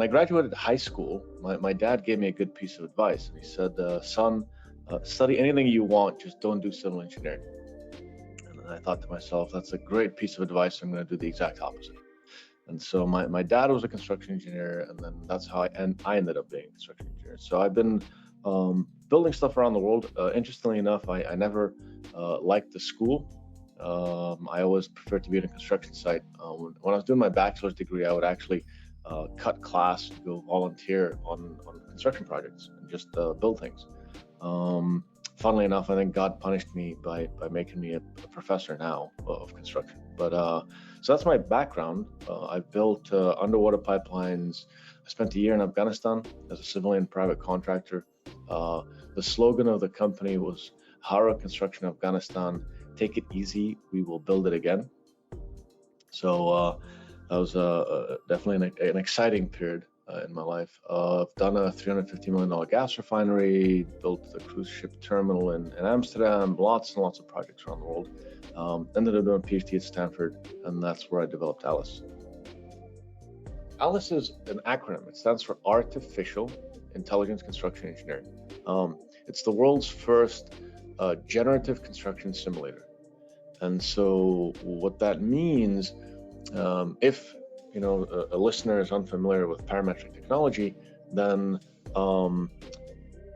when I graduated high school, my dad gave me a good piece of advice. And he said, son, study anything you want, just don't do civil engineering. And I thought to myself, that's a great piece of advice. I'm going to do the exact opposite. And so my dad was a construction engineer, and then that's how I ended up being a construction engineer. So I've been building stuff around the world. Interestingly enough, I never liked the school. I always preferred to be in a construction site. When I was doing my bachelor's degree, I would actually cut class to go volunteer on construction projects and just build things. Funnily enough, I think God punished me by making me a professor now of construction. But so that's my background. I've built underwater pipelines. I spent a year in Afghanistan as a civilian private contractor. The slogan of the company was Hara Construction Afghanistan, take it easy, we will build it again. So that was definitely an exciting period in my life. I've done a $350 million gas refinery, built the cruise ship terminal in Amsterdam, lots and lots of projects around the world. Ended up doing a PhD at Stanford, and that's where I developed ALICE. ALICE is an acronym. It stands for Artificial Intelligence Construction Engineering. It's the world's first generative construction simulator. And so what that means, if a listener is unfamiliar with parametric technology, then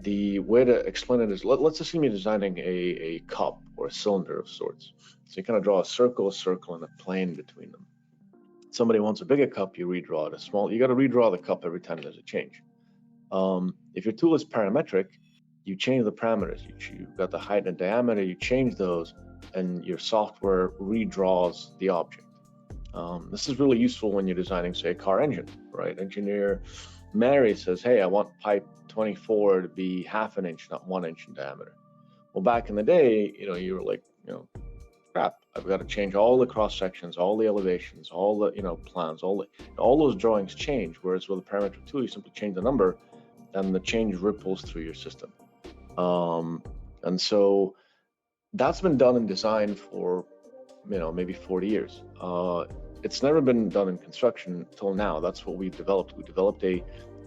the way to explain it is, let's assume you're designing a cup or a cylinder of sorts. So you kind of draw a circle, and a plane between them. Somebody wants a bigger cup, you redraw it. A small, you got to redraw the cup every time there's a change. If your tool is parametric, you change the parameters. You've got the height and diameter, you change those, and your software redraws the object. This is really useful when you're designing, say, a car engine, right? Engineer Mary says, hey, I want pipe 24 to be half an inch, not 1 inch in diameter. Well, back in the day, you were like, crap, I've got to change all the cross sections, all the elevations, all the, plans, all those drawings change. Whereas with a parametric tool, you simply change the number and the change ripples through your system. And so that's been done in design for, maybe 40 years. It's never been done in construction till now. That's what we've developed. We developed a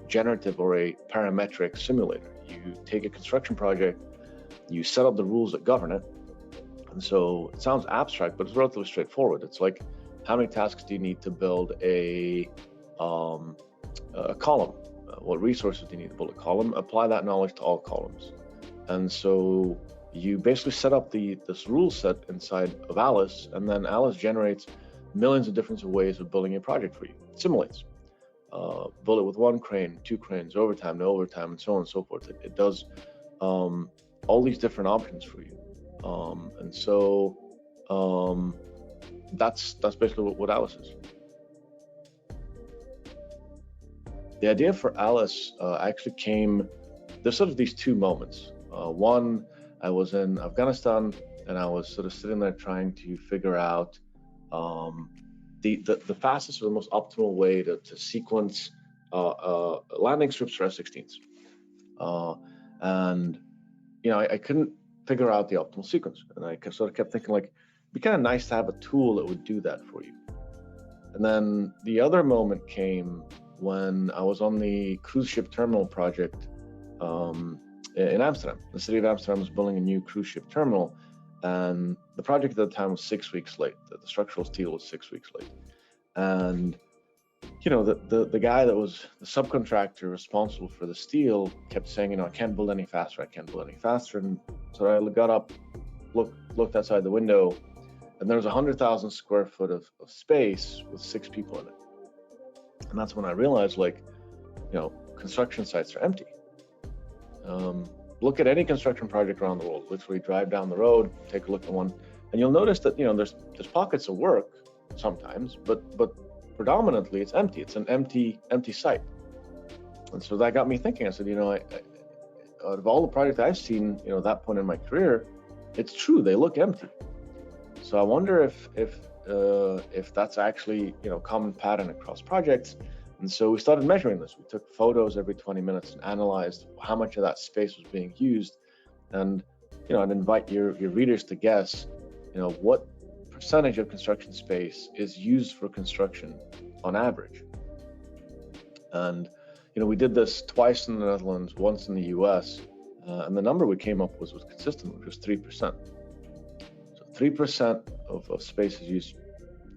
generative or a parametric simulator. You take a construction project, you set up the rules that govern it. And so it sounds abstract, but it's relatively straightforward. It's like, how many tasks do you need to build a column? What resources do you need to build a column? Apply that knowledge to all columns. And so you basically set up this rule set inside of ALICE, and then ALICE generates millions of different ways of building a project for you. It simulates. Build it with 1 crane, 2 cranes, overtime, no overtime, and so on and so forth. It does all these different options for you. And so that's basically what ALICE is. The idea for ALICE actually came, there's sort of these two moments. One, I was in Afghanistan, and I was sort of sitting there trying to figure out the fastest or the most optimal way to sequence landing strips for F-16s. And I couldn't figure out the optimal sequence, and I sort of kept thinking, like, it'd be kind of nice to have a tool that would do that for you. And then the other moment came when I was on the cruise ship terminal project in Amsterdam. The city of Amsterdam was building a new cruise ship terminal, and the project at the time was 6 weeks late. The structural steel was 6 weeks late. And the guy that was the subcontractor responsible for the steel kept saying, I can't build any faster, And so I got up, looked outside the window, and there was 100,000 square foot of space with 6 people in it. And that's when I realized, construction sites are empty. Look at any construction project around the world. Literally drive down the road, take a look at one, and you'll notice that there's pockets of work sometimes, but predominantly it's empty. It's an empty site. And so that got me thinking. I said, out of all the projects I've seen, at that point in my career, it's true, they look empty. So I wonder if that's actually a common pattern across projects. And so we started measuring this. We took photos every 20 minutes and analyzed how much of that space was being used. And I'd invite your readers to guess, what percentage of construction space is used for construction on average. And we did this twice in the Netherlands, once in the US, and the number we came up with was consistent, which was 3%. So 3% of space is used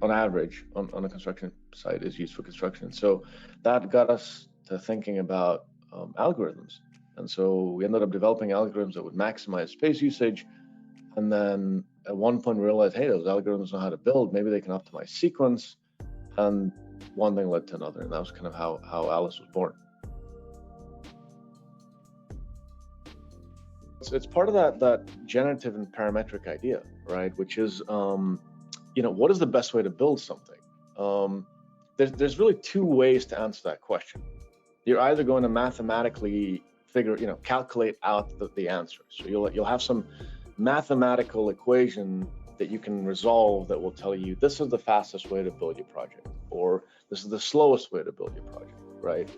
on average on a construction site is used for construction. So that got us to thinking about algorithms. And so we ended up developing algorithms that would maximize space usage. And then at one point we realized, hey, those algorithms know how to build. Maybe they can optimize sequence. And one thing led to another. And that was kind of how Alice was born. It's part of that generative and parametric idea, right? Which is, what is the best way to build something? There's really two ways to answer that question. You're either going to mathematically calculate out the answer. So you'll have some mathematical equation that you can resolve that will tell you this is the fastest way to build your project, or this is the slowest way to build your project, right?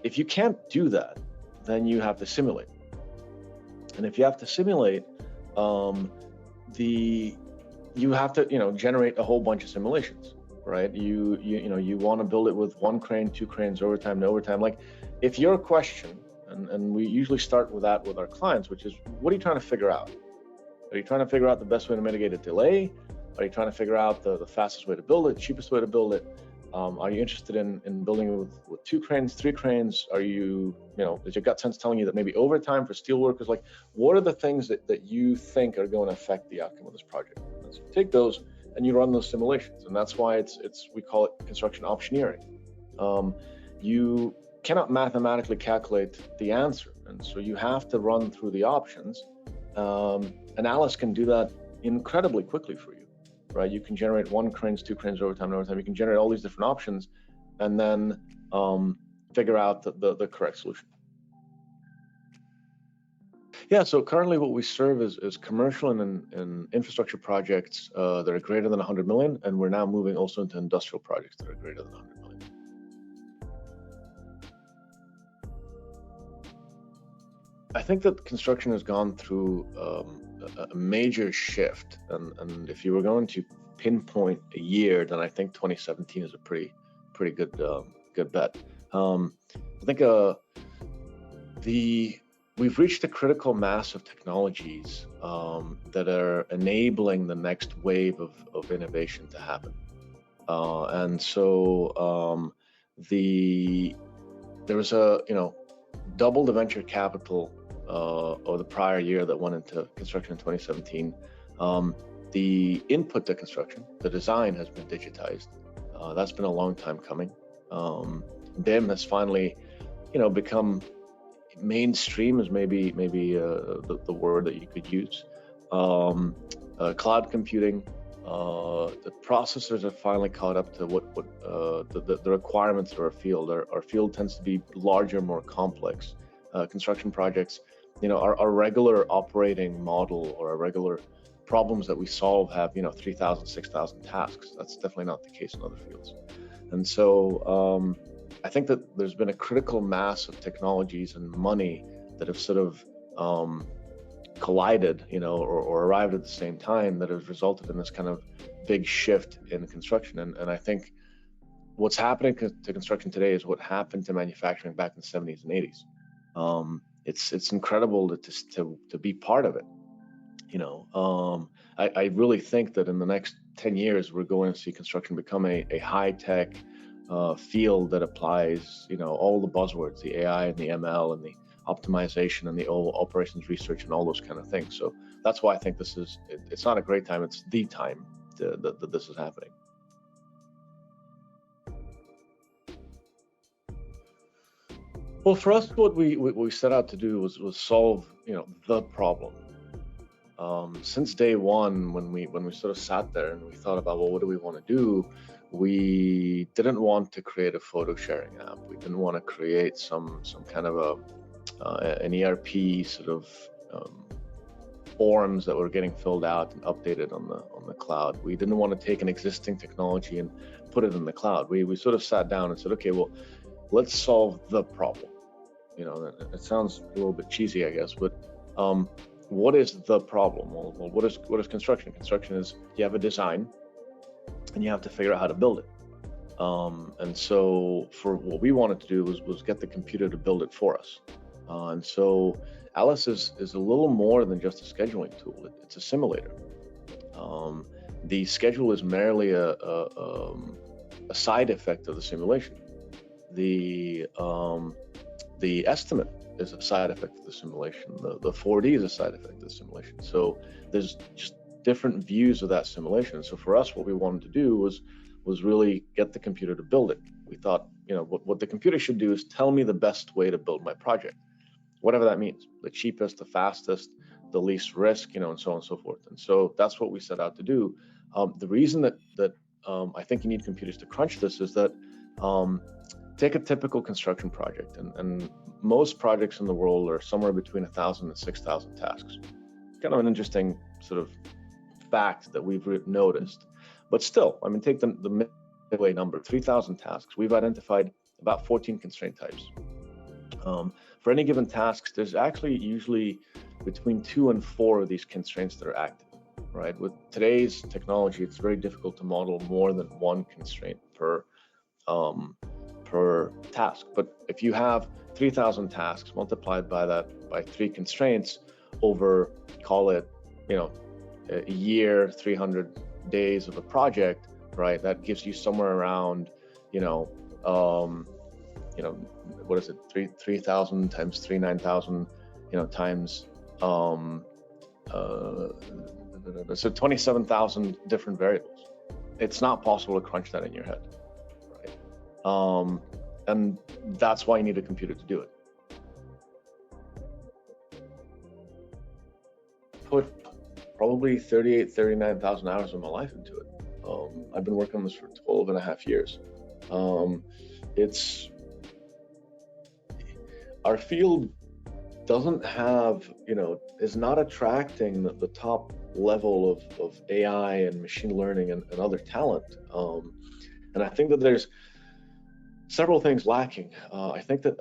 If you can't do that, then you have to simulate. And if you have to simulate, you have to generate a whole bunch of simulations, right? You want to build it with one crane, two cranes, overtime, no overtime. Like, if your question, and we usually start with that with our clients, which is, what are you trying to figure out? Are you trying to figure out the best way to mitigate a delay? Are you trying to figure out the fastest way to build it, cheapest way to build it? Are you interested in building it with two cranes, three cranes? Are you, is your gut sense telling you that maybe overtime for steel workers? Like, what are the things that you think are going to affect the outcome of this project? And so you take those and you run those simulations. And that's why we call it construction auctioneering. You cannot mathematically calculate the answer. And so you have to run through the options. And Alice can do that incredibly quickly for you, right? You can generate one cranes, two cranes, overtime, no overtime. You can generate all these different options and then figure out the correct solution. Yeah, so currently what we serve is commercial and infrastructure projects that are greater than 100 million, and we're now moving also into industrial projects that are greater than 100 million. I think that construction has gone through a major shift, and if you were going to pinpoint a year, then I think 2017 is a pretty good bet. I think we've reached a critical mass of technologies that are enabling the next wave of innovation to happen, and so there was double the venture capital over the prior year that went into construction in 2017. The input to construction, the design, has been digitized. That's been a long time coming. BIM has finally, become mainstream, is maybe the word that you could use. Cloud computing, the processors have finally caught up to what the requirements of our field. Our field tends to be larger, more complex. Construction projects, our regular operating model or our regular problems that we solve have 3,000, 6,000 tasks. That's definitely not the case in other fields. And so I think that there's been a critical mass of technologies and money that have sort of collided, or arrived at the same time, that has resulted in this kind of big shift in construction. And I think what's happening to construction today is what happened to manufacturing back in the 70s and 80s. It's incredible to be part of it. I really think that in the next 10 years, we're going to see construction become a high-tech field that applies, all the buzzwords, the AI and the ML and the optimization and the operations research and all those kind of things. So that's why I think it's not a great time, it's the time that this is happening. Well, for us, what we set out to do was solve, the problem. Since day one, when we sort of sat there and we thought about, well, what do we want to do? We didn't want to create a photo sharing app. We didn't want to create some kind of an ERP sort of forms that were getting filled out and updated on the cloud. We didn't want to take an existing technology and put it in the cloud. We sort of sat down and said, okay, well, let's solve the problem. It sounds a little bit cheesy, I guess, but what is the problem? Well, what is construction? Construction is, you have a design, and you have to figure out how to build it. And so for what we wanted to do was get the computer to build it for us. And so Alice is a little more than just a scheduling tool. It's a simulator. The schedule is merely a side effect of the simulation. The estimate is a side effect of the simulation. The 4D is a side effect of the simulation. So there's just different views of that simulation. So for us, what we wanted to do was really get the computer to build it. We thought, what the computer should do is tell me the best way to build my project, whatever that means, the cheapest, the fastest, the least risk, and so on and so forth. And so that's what we set out to do. The reason that I think you need computers to crunch this is that take a typical construction project, and most projects in the world are somewhere between 1,000 and 6,000 tasks. Kind of an interesting sort of fact that we've noticed. But still, I mean, take the midway number, 3,000 tasks. We've identified about 14 constraint types. For any given tasks, there's actually usually between 2 and 4 of these constraints that are active, right? With today's technology, it's very difficult to model more than one constraint per task. But if you have 3,000 tasks multiplied by 3 constraints over, call it, a year, 300 days of a project, right? That gives you somewhere around, what is it? 3,000 times 9,000, times, so 27,000 different variables. It's not possible to crunch that in your head, right? And that's why you need a computer to do it. Put probably 39,000 hours of my life into it. I've been working on this for 12 and a half years. Our field doesn't have, is not attracting the top level of AI and machine learning and other talent. And I think that there's several things lacking. I think that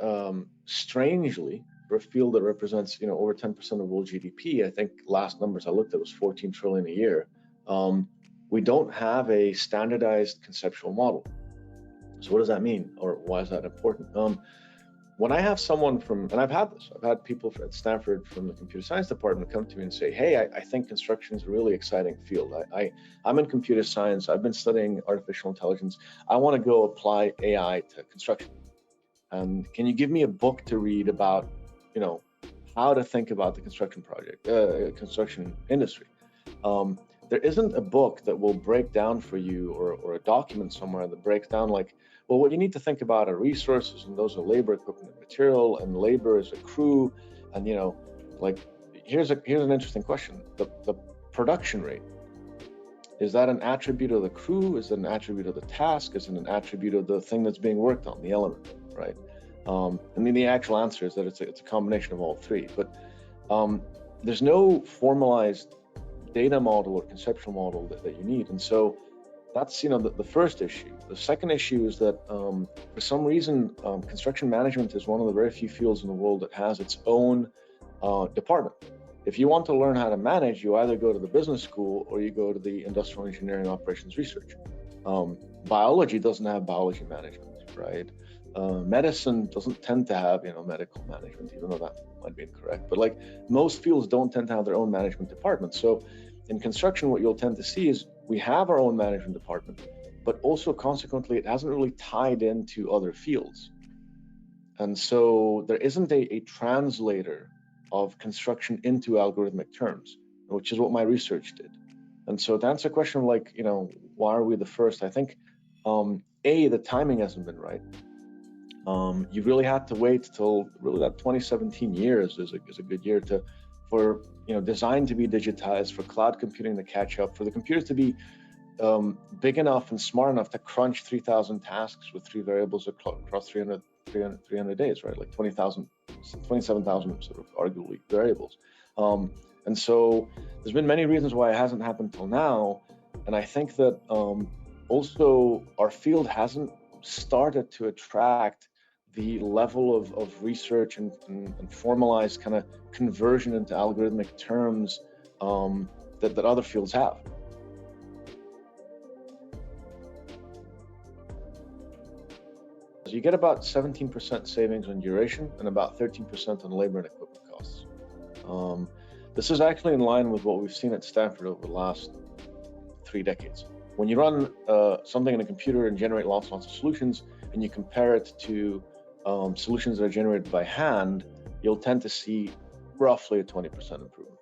strangely, for a field that represents, over 10% of world GDP, I think last numbers I looked at was 14 trillion a year. We don't have a standardized conceptual model. So what does that mean, or why is that important? When I have someone and I've had people at Stanford from the computer science department come to me and say, hey, I think construction is a really exciting field. I'm in computer science. I've been studying artificial intelligence. I want to go apply AI to construction. And can you give me a book to read about, how to think about the construction industry? There isn't a book that will break down for you or a document somewhere that breaks down like, well, what you need to think about are resources, and those are labor, equipment, and material, and labor is a crew. And, here's an interesting question. The production rate, is that an attribute of the crew? Is it an attribute of the task? Is it an attribute of the thing that's being worked on, the element, right? And then the actual answer is that it's a combination of all three. But there's no formalized data model or conceptual model that you need. And so that's, the first issue. The second issue is that for some reason, construction management is one of the very few fields in the world that has its own department. If you want to learn how to manage, you either go to the business school or you go to the industrial engineering operations research. Biology doesn't have biology management, right? Medicine doesn't tend to have, medical management, even though that might be incorrect. But most fields don't tend to have their own management department. So in construction, what you'll tend to see is we have our own management department, but also consequently, it hasn't really tied into other fields. And so there isn't a translator of construction into algorithmic terms, which is what my research did. And so to answer the question of why are we the first? I think, the timing hasn't been right. You really had to wait till really that 2017 years is a good year for design to be digitized, for cloud computing to catch up, for the computers to be big enough and smart enough to crunch 3,000 tasks with 3 variables across 300 days, right? 27,000 sort of arguably variables. And so there's been many reasons why it hasn't happened till now. And I think that also our field hasn't started to attract the level of research and formalized kind of conversion into algorithmic terms that other fields have. you get about 17% savings on duration and about 13% on labor and equipment costs. This is actually in line with what we've seen at Stanford over the last 3 decades. When you run something in a computer and generate lots of solutions, and you compare it to solutions that are generated by hand, you'll tend to see roughly a 20% improvement.